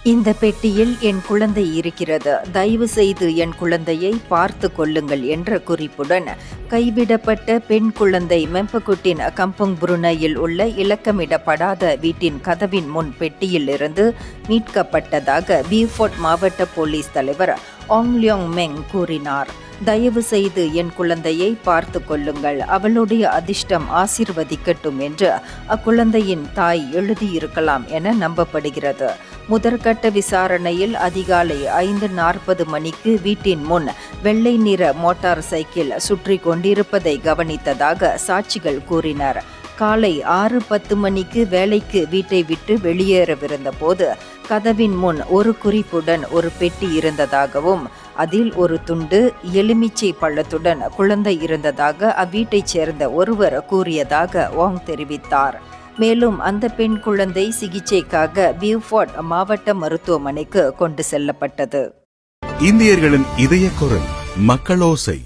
இந்த பெட்டியில் என் குழந்தை இருக்கிறது, தயவு செய்து என் குழந்தையை பார்த்து கொள்ளுங்கள் என்ற குறிப்புடன் கைவிடப்பட்ட பெண் குழந்தை மெம்பகுட்டின் கம்பங் புருனையில் உள்ள இலக்கமிடப்படாத வீட்டின் கதவின் முன் பெட்டியில் இருந்து மீட்கப்பட்டதாக பியூஃபோர்ட் மாவட்ட போலீஸ் தலைவர் ஆங் லியோங் மெங் கூறினார். தயவு செய்து என் குழந்தையை பார்த்து கொள்ளுங்கள், அவளுடைய அதிர்ஷ்டம் ஆசீர்வதிக்கட்டும் என்று அக்குழந்தையின் தாய் எழுதியிருக்கலாம் என நம்பப்படுகிறது. முதற்கட்ட விசாரணையில் அதிகாலை 5:40 மணிக்கு வீட்டின் முன் வெள்ளை நிற மோட்டார் சைக்கிள் சுற்றி கொண்டிருப்பதை கவனித்ததாக சாட்சிகள் கூறினர். காலை 6:10 மணிக்கு வேலைக்கு வீட்டை விட்டு வெளியேறவிருந்த போது கதவின் முன் ஒரு குறிப்புடன் ஒரு பெட்டி இருந்ததாகவும் அதில் ஒரு துண்டு எலுமிச்சை பழத்துடன் குழந்தை இருந்ததாக அவ்வீட்டைச் சேர்ந்த ஒருவர் கூறியதாக வாங் தெரிவித்தார். மேலும் அந்த பெண் குழந்தை சிகிச்சைக்காக பியூஃபோர்ட் மாவட்ட மருத்துவமனைக்கு கொண்டு செல்லப்பட்டது. இந்தியர்களின் இதய குரல் மக்களோசை.